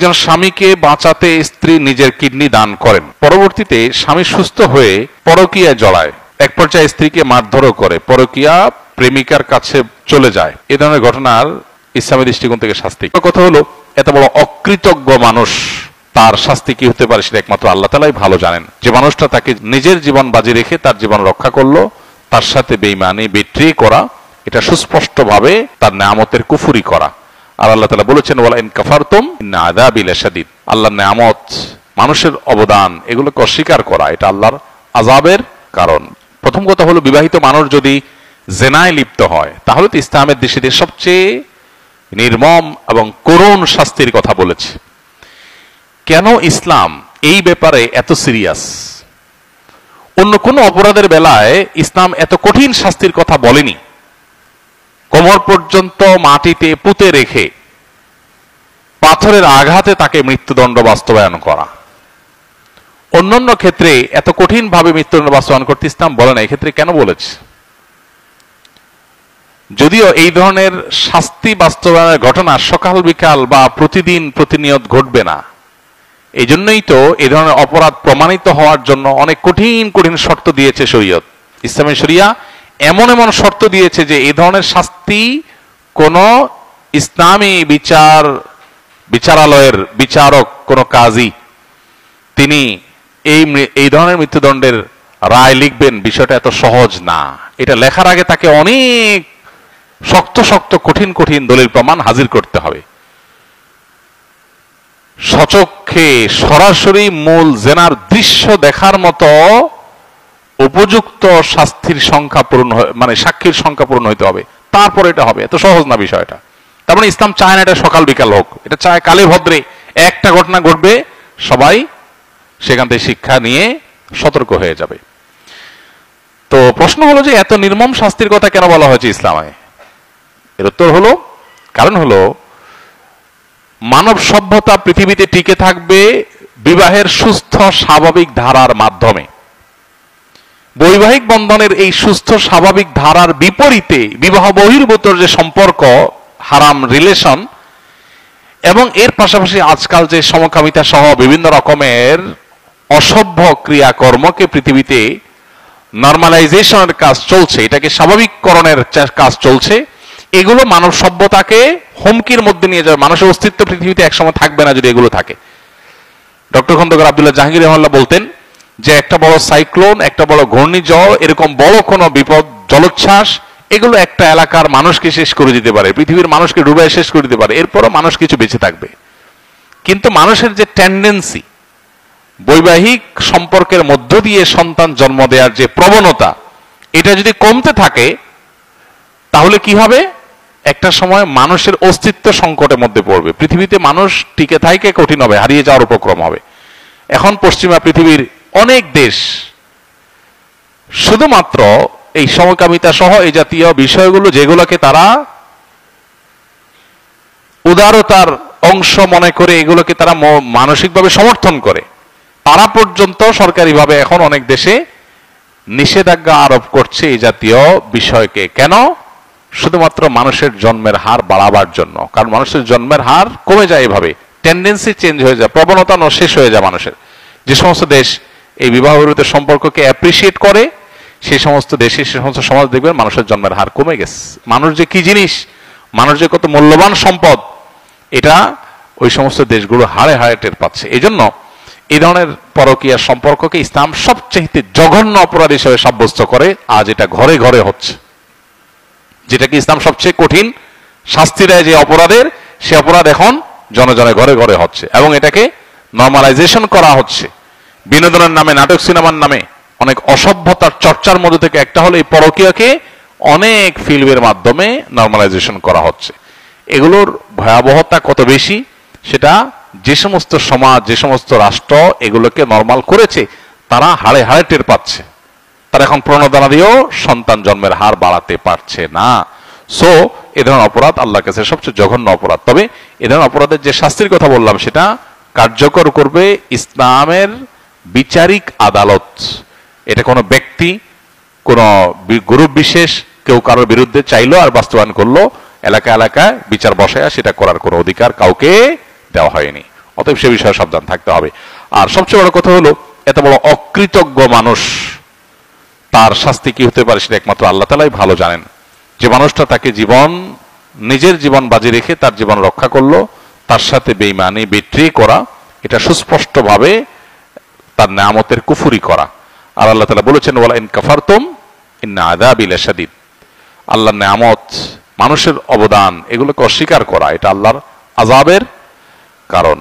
একজন স্বামীকে বাঁচাতে স্ত্রী নিজের কিডনি দান করেন, পরবর্তীতে স্বামী সুস্থ হয়ে পরকীয়ায় জড়ায়, এক পর্যায়ে স্ত্রীকে মারধরও করে, পরকীয়া প্রেমিকার কাছে চলে যায়। এ ধরনের ঘটনার ইসলামী দৃষ্টিকোণ থেকে শাস্তি। কথা হলো, এত বড় অকৃতজ্ঞ মানুষ, তার শাস্তি কি হতে পারে সেটা একমাত্র আল্লাহ তাআলাই ভালো জানেন। যে মানুষটা তাকে নিজের জীবন বাজি রেখে তার জীবন রক্ষা করলো, তার সাথে বেঈমানি বিট্রে করা, এটা সুস্পষ্টভাবে তার নেয়ামতের কুফরি করা। আর আল্লাহ তাআলা বলেছেন, ওয়ালা ইন কাফারতুম ইন্না আযাবি লাশাদীদ। আল্লাহর নেয়ামত, মানুষের অবদান, এগুলোকে অস্বীকার করা এটা আল্লাহর আযাবের কারণ। প্রথম কথা হলো, বিবাহিত মানুষ যদি জেনায় লিপ্ত হয় তাহলে তো ইসলামের দৃষ্টিতে সবচেয়ে নির্মম এবং করুণ শাস্তির কথা বলেছে। কেন ইসলাম এই ব্যাপারে এত সিরিয়াস? অন্য কোন অপরাধের বেলায় ইসলাম এত কঠিন শাস্তির কথা বলেনি। কোমর পর্যন্ত মাটিতে পুঁতে রেখে পাথরের আঘাতে তাকে মৃত্যুদণ্ড বাস্তবায়ন করা, অন্যান্য ক্ষেত্রে এত কঠিন ভাবে মৃত্যুদণ্ড বাস্তবায়ন করতে ইসলাম বলে না। এক্ষেত্রে কেন বলেছে? যদিও এই ধরনের শাস্তি বাস্তবায়নের ঘটনা সকাল বিকাল বা প্রতিদিন প্রতিনিয়ত ঘটবে না, এই জন্যই তো এই ধরনের অপরাধ প্রমাণিত হওয়ার জন্য অনেক কঠিন কঠিন শর্ত দিয়েছে শরীয়ত। ইসলামী শরিয়া এমন এমন শর্ত দিয়েছে যে এই ধরনের শাস্তি কোন ইসলামী বিচারালয়ের বিচারক, কোন কাজী, তিনি এই ধরনের মৃত্যুদণ্ডের রায় লিখবেন, বিষয়টা এত সহজ না। এটা লেখার আগে তাকে অনেক শক্ত শক্ত কঠিন কঠিন দলিল প্রমাণ হাজির করতে হবে। সচক্ষে সরাসরি মূল জেনার দৃশ্য দেখার মতো উপযুক্ত শাস্তির সংখ্যা পূরণ, মানে সাক্ষীর সংখ্যা পূরণ হইতে হবে, তারপর এটা হবে। এত সহজ না বিষয়টা। তার মানে ইসলাম চায় না এটা সকাল বিকাল হোক, এটা চায় কালে ভদ্রে একটা ঘটনা ঘটবে, সবাই সেখান থেকে শিক্ষা নিয়ে সতর্ক হয়ে যাবে। তো প্রশ্ন হলো যে এত নির্মম শাস্তির কথা কেন বলা হয়েছে ইসলামে? এর উত্তর হলো, কারণ হলো মানব সভ্যতা পৃথিবীতে টিকে থাকবে বিবাহের সুস্থ স্বাভাবিক ধারার মাধ্যমে। বৈবাহিক বন্ধনের এই সুস্থ স্বাভাবিক ধারার বিপরীতে বিবাহ বহির্ভূত যে সম্পর্ক, হারাম রিলেশন, এবং এর পাশাপাশি আজকাল যে সমকামিতা সহ বিভিন্ন রকমের অসভ্য ক্রিয়াকর্মকে পৃথিবীতে নরমালাইজেশনের কাজ চলছে, এটাকে স্বাভাবিককরণের কাজ চলছে, এগুলো মানব সভ্যতাকে হুমকির মধ্যে নিয়ে যাবে। মানুষের অস্তিত্ব পৃথিবীতে একসময় থাকবে না যদি এগুলো থাকে। ডক্টর খন্দকার আব্দুল্লাহ জাহাঙ্গীর রহমাল্লাহ বলতেন যে একটা বড় সাইক্লোন, একটা বড় ঘূর্ণিঝড়, এরকম বড় কোনো বিপদ, জলোচ্ছ্বাস, এগুলো একটা এলাকার মানুষকে শেষ করে দিতে পারে, পৃথিবীর মানুষকে ডুবে শেষ করে দিতে পারে, এরপরও মানুষ কিছু বেঁচে থাকবে। কিন্তু মানুষের যে টেন্ডেন্সি, বৈবাহিক সম্পর্কের মধ্য দিয়ে সন্তান জন্ম দেওয়ার যে প্রবণতা, এটা যদি কমতে থাকে তাহলে কি হবে? একটা সময় মানুষের অস্তিত্ব সংকটের মধ্যে পড়বে, পৃথিবীতে মানুষ টিকে থাকে কঠিন হবে, হারিয়ে যাওয়ার উপক্রম হবে। এখন পশ্চিমা পৃথিবীর অনেক দেশ শুধুমাত্র এই সমকামিতা সহ এই জাতীয় বিষয়গুলো, যেগুলোকে তারা উদারতার অংশ মনে করে, এগুলোকে তারা মানসিকভাবে সমর্থন করে, তারা পর্যন্ত সরকারিভাবে এখন অনেক দেশে নিষেধাজ্ঞা আরোপ করছে এই জাতীয় বিষয়কে। কেন? শুধুমাত্র মানুষের জন্মের হার বাড়াবার জন্য। কারণ মানুষের জন্মের হার কমে যায়, এভাবে টেন্ডেন্সি চেঞ্জ হয়ে যায়, প্রবণতা শেষ হয়ে যায় মানুষের। যে সমস্ত দেশ এই বিবাহ বিরোধী সম্পর্ককে অ্যাপ্রিসিয়েট করে, সেই সমস্ত দেশে, সেই সমস্ত সমাজ দেখবেন মানুষের জন্মের হার কমে গেছে। মানুষ যে কি জিনিস, মানুষ যে কত মূল্যবান সম্পদ, এটা ওই সমস্ত দেশগুলো হাড়ে হাড়ে টের পাচ্ছে। এই জন্য এই ধরনের পরকীয়া সম্পর্ককে ইসলাম সবচেয়ে জঘন্য অপরাধ হিসেবে সাব্যস্ত করে। আজ এটা ঘরে ঘরে হচ্ছে, যেটাকে ইসলাম সবচেয়ে কঠিন শাস্তি দেয় যে অপরাধের, সে অপরাধ এখন জনে জনে ঘরে ঘরে হচ্ছে, এবং এটাকে নরমালাইজেশন করা হচ্ছে। বিনোদনের নামে, নাটক সিনেমার নামে অনেক অসভ্যতার চর্চার মধ্যে থেকে একটা হলো এই পরকীয়াকে অনেক ফিল্মের মাধ্যমে নরমালাইজেশন করা হচ্ছে। এগুলোর ভয়াবহতা কত বেশি সেটা যে সমস্ত সমাজ, যে সমস্ত রাষ্ট্র এগুলোকে নরমাল করেছে, তারা হাড়ে হাড়ে টের পাচ্ছে। তারা এখন প্রণোদনা দিয়েও সন্তান জন্মের হার বাড়াতে পারছে না। সো এ ধরনের অপরাধ আল্লাহর কাছে সবচেয়ে জঘন্য অপরাধ। তবে এ ধরনের অপরাধের যে শাস্তির কথা বললাম, সেটা কার্যকর করবে ইসলামের বিচারিক আদালত। এটা কোনো ব্যক্তি, কোনো গ্রুপ বিশেষ কেউ কারোর বিরুদ্ধে চাইলো আর বাস্তবায়ন করলো, এলাকা এলাকায় বিচার বসায়া সেটা করার কোনো অধিকার কাউকে দেওয়া হয়নি। অতএব সে বিষয়ে সাবধান থাকতে হবে। আর সবচেয়ে বড় কথা হলো, এত বড় অকৃতজ্ঞ মানুষ, তার শাস্তি কি হতে পারে সেটা একমাত্র আল্লাহ তাআলাই ভালো জানেন। যে মানুষটা তাকে নিজের জীবন বাজি রেখে তার জীবন রক্ষা করলো, তার সাথে বেঈমানি বিট্রে করা, এটা সুস্পষ্টভাবে তার নেয়ামতের কুফরি করা। আর আল্লাহ তাআলা বলেছেন, ওয়ালা ইন কাফারতুম ইন্না আযাবি লাশাদীদ। আল্লাহর নেয়ামত, মানুষের অবদান, এগুলোকে অস্বীকার করা এটা আল্লাহর আযাবের কারণ।